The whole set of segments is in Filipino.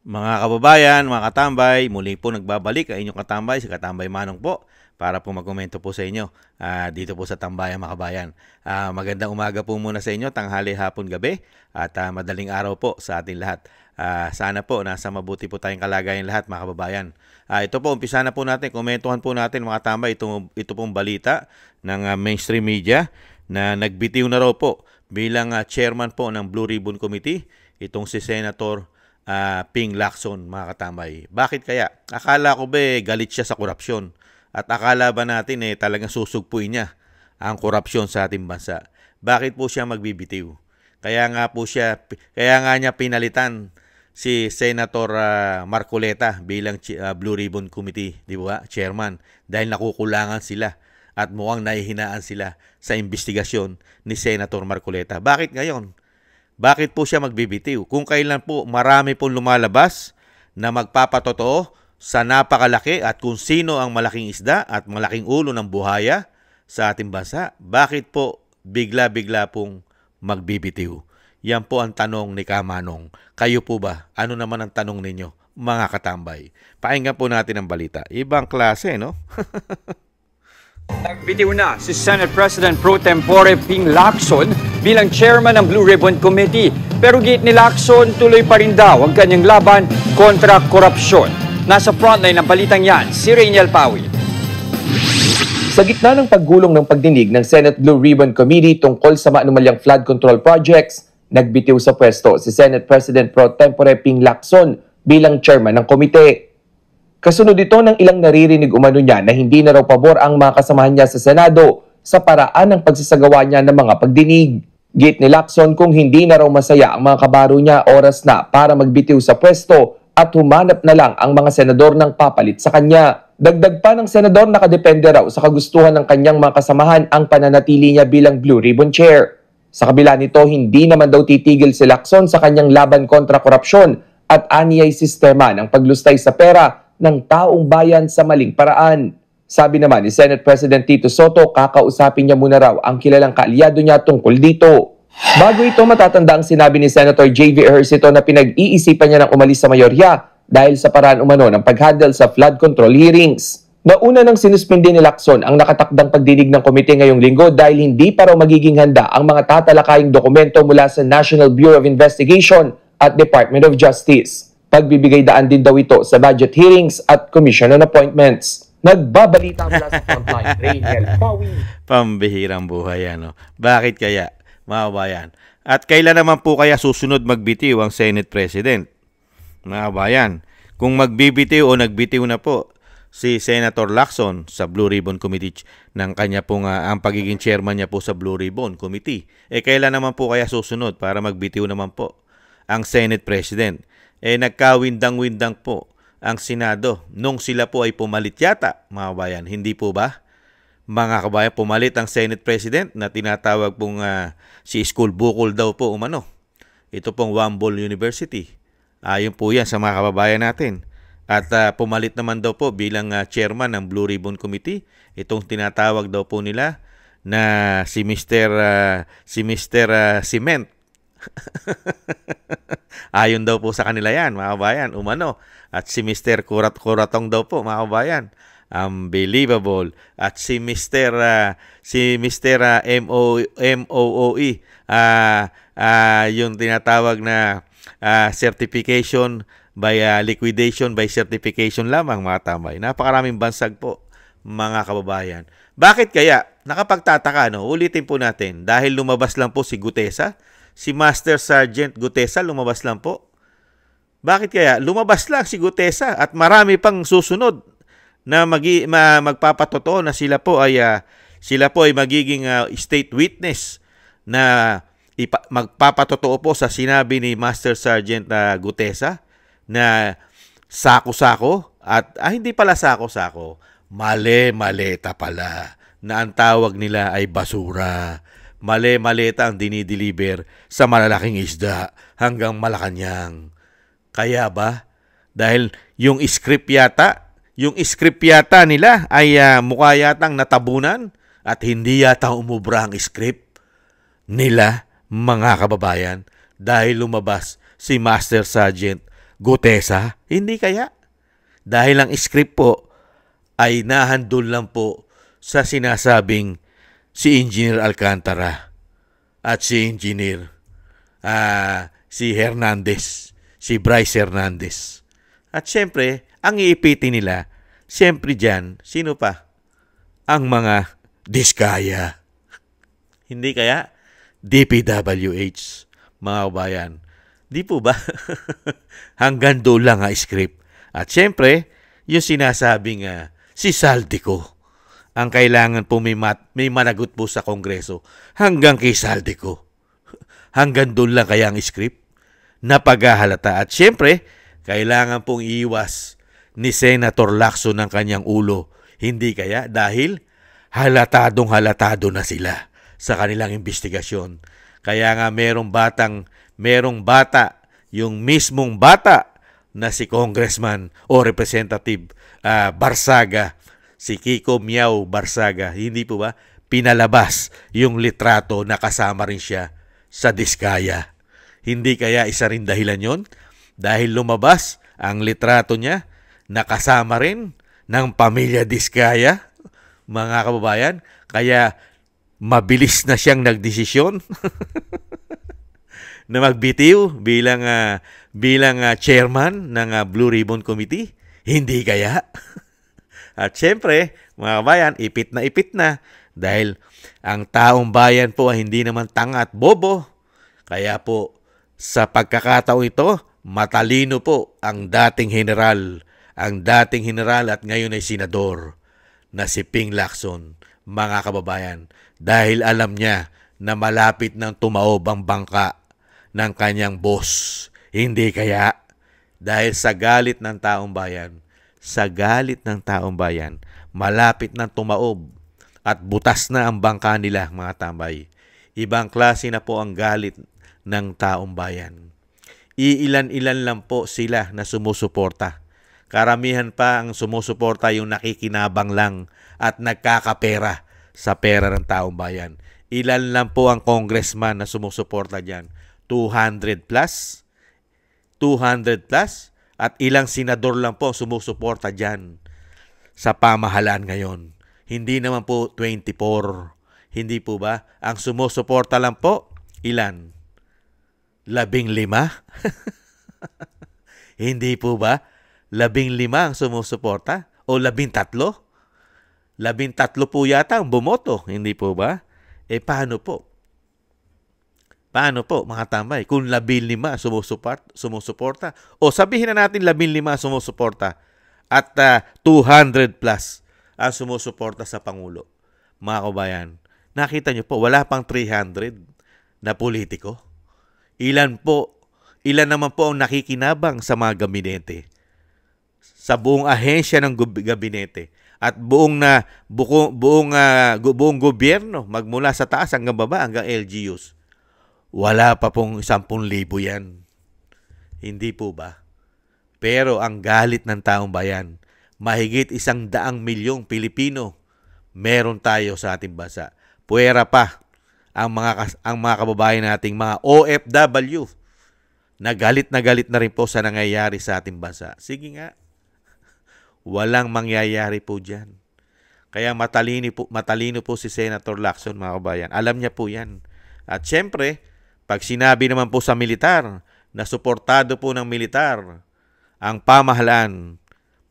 Mga kababayan, mga katambay, muli po nagbabalik ang inyong katambay, si Katambay Manong po, para po magkomento po sa inyo dito po sa Tambayan mga kabayan. Magandang umaga po muna sa inyo, tanghali, hapon, gabi, at madaling araw po sa ating lahat. Sana po nasa mabuti po tayong kalagayan lahat mga kababayan. Ito po, umpisa na po natin, komentuhan po natin mga tambay, ito pong balita ng mainstream media na nagbitiw na raw po bilang chairman po ng Blue Ribbon Committee, itong si Senator Ping Lacson mga katambay. Bakit kaya? Akala ko ba galit siya sa korupsyon? At akala ba natin talagang susugpuin niya ang korupsyon sa ating bansa? Bakit po siya magbibitiw? Kaya nga niya pinalitan si Senator Marcoleta bilang Blue Ribbon Committee, di ba? Chairman, dahil nakukulangan sila at mukhang nahihinaan sila sa investigasyon ni Senator Marcoleta. Bakit ngayon? Bakit po siya magbibitiw? Kung kailan po marami pong lumalabas na magpapatotoo sa napakalaki at kung sino ang malaking isda at malaking ulo ng buhaya sa ating bansa, bakit po bigla-bigla pong magbibitiw? Yan po ang tanong ni Kamanong. Kayo po ba? Ano naman ang tanong ninyo, mga katambay? Pakinggan po natin ang balita. Ibang klase, no? Nagbitiw na si Senate President Pro Tempore Ping Lacson bilang chairman ng Blue Ribbon Committee. Pero git ni Lacson, tuloy pa rin daw ang kanyang laban kontra korupsyon. Nasa frontline ng balitang yan, si Rainiel Pawi. Sa gitna ng paggulong ng pagdinig ng Senate Blue Ribbon Committee tungkol sa maanumalyang flood control projects, nagbitiw sa pwesto si Senate President Pro Tempore Ping Lacson bilang chairman ng komite. Kasunod ito ng ilang naririnig umano niya na hindi na raw pabor ang mga kasamahan niya sa Senado sa paraan ng pagsasagawa niya ng mga pagdinig. Git ni Lacson kung hindi na raw masaya ang mga kabaro niya, oras na para magbitiw sa pwesto at humanap na lang ang mga senador ng papalit sa kanya. Dagdag pa ng senador, nakadepende raw sa kagustuhan ng kanyang mga kasamahan ang pananatili niya bilang Blue Ribbon Chair. Sa kabila nito, hindi naman daw titigil si Lacson sa kanyang laban kontra korupsyon at aniyay sistema ng paglustay sa pera ng taong bayan sa maling paraan. Sabi naman ni Senate President Tito Soto, kakausapin niya muna raw ang kilalang kaalyado niya tungkol dito. Bago ito, matatanda ang sinabi ni Senator J.V. Ejercito na pinag-iisipan niya ng umalis sa mayorya dahil sa paraan umano ng pag-handle sa flood control hearings. Nauna nang sinuspindi ni Lacson ang nakatakdang pagdinig ng komite ngayong linggo dahil hindi pa raw magiging handa ang mga tatalakaying dokumento mula sa National Bureau of Investigation at Department of Justice. Pagbibigay daan din daw ito sa budget hearings at commission on appointments. Nagbabalita mula sa frontline, Rainiel Pawi. Pambihirang buhay ano. Bakit kaya, mga kabayan? At kailan naman po kaya susunod magbitiw ang Senate President? Mga kabayan, kung magbibitiw o nagbitiw na po si Senator Lacson sa Blue Ribbon Committee ng kanya pong ang pagiging chairman niya po sa Blue Ribbon Committee, kailan naman po kaya susunod para magbitiw naman po ang Senate President? Nagkawindang-windang po ang Senado nung sila po ay pumalit yata, mga kabayan. Hindi po ba? Mga kabayan, pumalit ang Senate President na tinatawag pong si School Bukol daw po umano. Ito pong Wambol University. Ayon po yan sa mga kababayan natin. At pumalit naman daw po bilang chairman ng Blue Ribbon Committee. Itong tinatawag daw po nila na si Mr. Cement. Ayon daw po sa kanila yan, mga kabayan, umano. At si Mr. Kuratong daw po, mga kabayan. Unbelievable. At si Mr. MOOE, yung tinatawag na certification by liquidation by certification lamang, mga tambay. Napakaraming bansag po, mga kababayan. Bakit kaya? Nakapagtataka, no? Ulitin po natin. Dahil lumabas lang po si Gutesa, si Master Sergeant Gutesa lumabas lang po. Bakit kaya? Lumabas lang si Gutesa at marami pang susunod na magpapatotoo na sila po ay magiging state witness na magpapatotoo po sa sinabi ni Master Sergeant Gutesa na sako-sako at hindi pala sako-sako, mali-maleta pala na ang tawag nila ay basura. Mali-maleta ang dinideliver sa malalaking isda hanggang Malacanang. Kaya ba? Dahil yung script yata nila ay mukha yatang natabunan at hindi yata umubra ang script nila, mga kababayan, dahil lumabas si Master Sergeant Gutesa? Hindi kaya? Dahil ang script po ay nahandol lang po sa sinasabing si Engineer Alcantara at si Engineer si Hernandez, si Bryce Hernandez. At syempre, ang iipitin nila, syempre dyan, sino pa? Ang mga diskaya. Hindi kaya? DPWH, mga kabayan. Di po ba? Hanggang doon lang ang script. At syempre, yung sinasabing si Saldico. Ang kailangan po may managot po sa Kongreso. Hanggang kay Saldico. Hanggang doon lang kaya ang script. Napaghahalata. At syempre, kailangan pong iwas ni Senator Lacson ng kanyang ulo. Hindi kaya? Dahil halatado na sila sa kanilang investigasyon. Kaya nga merong bata, yung mismong bata na si Congressman o Representative Barsaga, si Kiko Miao Barsaga, hindi po ba, pinalabas yung litrato na kasama rin siya sa diskaya. Hindi kaya isa rin dahilan yon? Dahil lumabas ang litrato niya na kasama rin ng pamilya Diskaya, mga kababayan, kaya mabilis na siyang nagdesisyon na magbitiw bilang chairman ng Blue Ribbon Committee. Hindi kaya? At syempre, mga kabayan, ipit na dahil ang taong bayan po ay hindi naman tanga at bobo. Kaya po, sa pagkakataon ito, matalino po ang dating general at ngayon ay senador na si Ping Lacson, mga kababayan, dahil alam niya na malapit nang tumaob ang bangka ng kanyang boss. Hindi kaya? Dahil sa galit ng taong bayan, malapit nang tumaob at butas na ang bangka nila, mga tambay. Ibang klase na po ang galit ng taong bayan. Iilan-ilan lang po sila na sumusuporta. Karamihan pa ang sumusuporta yung nakikinabang lang at nagkakapera sa pera ng taong bayan. Ilan lang po ang congressman na sumusuporta dyan? 200 plus? At ilang senador lang po sumusuporta dyan sa pamahalaan ngayon. Hindi naman po 24. Hindi po ba? Ang sumusuporta lang po, ilan? 15? Hindi po ba? 15 ang sumusuporta? O 13? 13 po yata ang bumoto. Hindi po ba? Paano po? Paano po, mga tambay? Kung 15 sumusuporta, o sabihin na natin 15 sumusuporta at 200 plus ang sumusuporta sa Pangulo. Mga kabayan, nakita nyo po, wala pang 300 na politiko. Ilan naman po ang nakikinabang sa mga gabinete, sa buong ahensya ng gabinete at buong gobyerno, magmula sa taas hanggang baba, hanggang LGUs. Wala pa pong 10,000 yan. Hindi po ba? Pero ang galit ng taong bayan, mahigit 100 milyong Pilipino meron tayo sa ating bansa. Puwera pa ang mga kababayan nating mga OFW na galit na rin po sa nangyayari sa ating bansa. Sige nga, walang mangyayari po dyan. Kaya matalino po si Senator Lacson, mga kababayan. Alam niya po yan. At syempre, pag sinabi naman po sa militar na suportado po ng militar ang pamahalaan,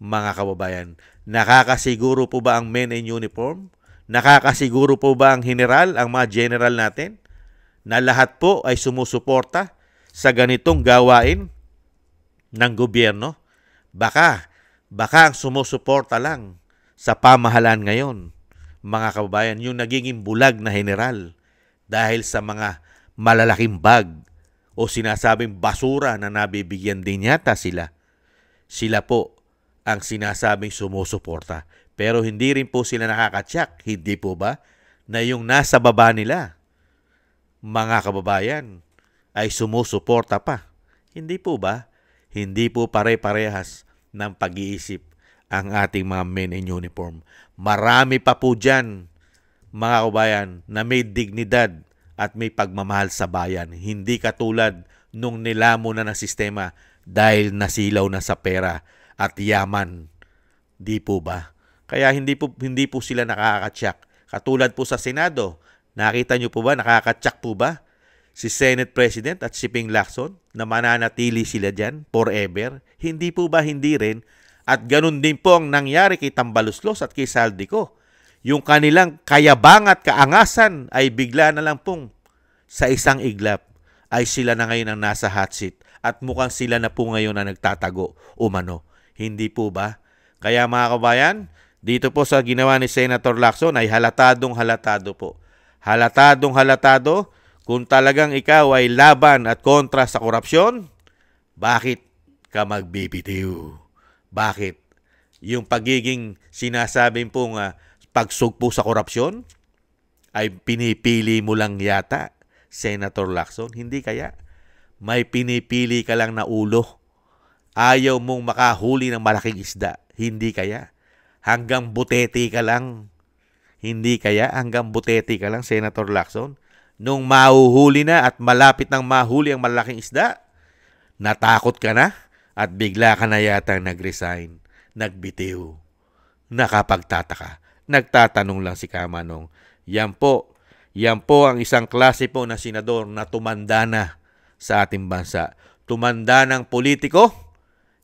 mga kababayan, nakakasiguro po ba ang men in uniform? Nakakasiguro po ba ang general, ang mga general natin, na lahat po ay sumusuporta sa ganitong gawain ng gobyerno? Baka ang sumusuporta lang sa pamahalaan ngayon, mga kababayan, yung nagiging bulag na general dahil sa mga malalaking bag o sinasabing basura na nabibigyan din yata sila. Sila po ang sinasabing sumusuporta. Pero hindi rin po sila nakakatsak, hindi po ba, na yung nasa baba nila, mga kababayan, ay sumusuporta pa. Hindi po ba? Hindi po pare-parehas ng pag-iisip ang ating mga men in uniform. Marami pa po dyan, mga kababayan, na may dignidad at may pagmamahal sa bayan. Hindi katulad nung nilamo na ng sistema dahil nasilaw na sa pera at yaman. Di po ba? Kaya hindi po sila nakakatsak. Katulad po sa Senado, nakita nyo po ba, nakakatsak po ba si Senate President at si Ping Lacson na mananatili sila dyan forever? Hindi po ba, hindi rin? At ganun din po ang nangyari kay Tambaluslos at kay Saldico. Yung kanilang kayabang at kaangasan ay bigla na lang pong sa isang iglap ay sila na ngayon ang nasa hot seat at mukhang sila na po ngayon na nagtatago umano. Hindi po ba? Kaya mga kabayan, dito po sa ginawa ni Senator Lacson ay halatado po. Halatado kung talagang ikaw ay laban at kontra sa korupsyon, bakit ka magbibitiw? Bakit? Yung pagiging sinasabing pong pagsugpo sa korupsyon ay pinipili mo lang yata, Senator Lacson. Hindi kaya? May pinipili ka lang na ulo. Ayaw mong makahuli ng malaking isda. Hindi kaya? Hanggang buteti ka lang. Hindi kaya? Hanggang buteti ka lang, Senator Lacson. Nung mahuhuli na at malapit nang mahuli ang malaking isda, natakot ka na at bigla ka na yata nag-resign, nagbitiw. Nakapagtataka. Nagtatanong lang si Kamanong. Yan po ang isang klase po na senador na tumanda na sa ating bansa. Tumanda ng politiko,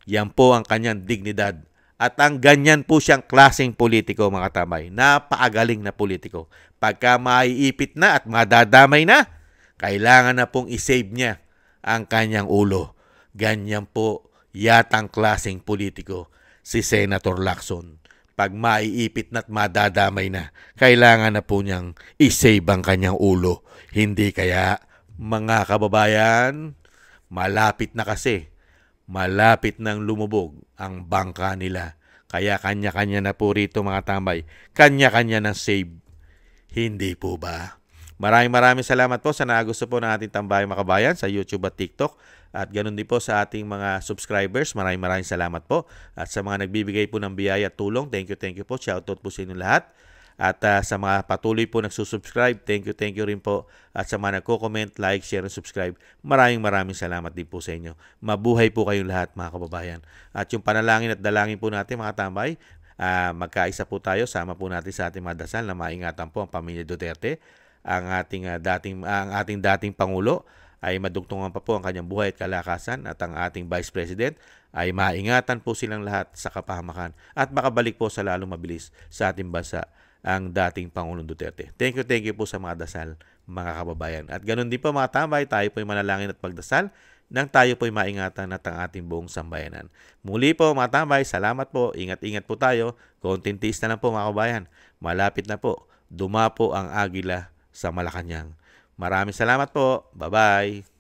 yan po ang kanyang dignidad. At ang ganyan po siyang klaseng politiko, mga katamay. Napakagaling na politiko. Pagka maiipit na at madadamay na, kailangan na pong isave niya ang kanyang ulo. Ganyan po yatang klaseng politiko si Senator Lacson. Pag maiipit na at madadamay na, kailangan na po niyang isave ang kanyang ulo. Hindi kaya, mga kababayan, malapit na kasi. Malapit nang lumubog ang bangka nila. Kaya kanya-kanya na po rito, mga tambay. Kanya-kanya na save. Hindi po ba? Maraming salamat po sa nagusto po ng ating tambayang makabayan sa YouTube at TikTok. At ganoon din po sa ating mga subscribers. Maraming salamat po. At sa mga nagbibigay po ng biyaya at tulong, thank you po. Shoutout po sa inyo lahat. At sa mga patuloy po nagsusubscribe, thank you rin po. At sa mga nagko-comment, like, share, and subscribe, maraming salamat din po sa inyo. Mabuhay po kayong lahat, mga kababayan. At yung panalangin at dalangin po natin, mga tambay, magkaisa po tayo, sama po natin sa ating mga dasal na maingatan po ang pamilya Duterte, ang ating dating Pangulo ay madugtungan pa po ang kanyang buhay at kalakasan, at ang ating Vice President ay maingatan po silang lahat sa kapahamakan at makabalik po sa lalong mabilis sa ating bansa ang dating Pangulong Duterte. Thank you po sa mga dasal, mga kababayan. At ganoon din po, mga tambay, tayo po'y manalangin at magdasal nang tayo po'y maingatan at ang ating buong sambayanan. Muli po, mga tambay, salamat po. Ingat-ingat po tayo. Konting tiis na lang po, mga kababayan. Malapit na po. Dumapo ang agila sa Malacanang. Maraming salamat po. Bye-bye.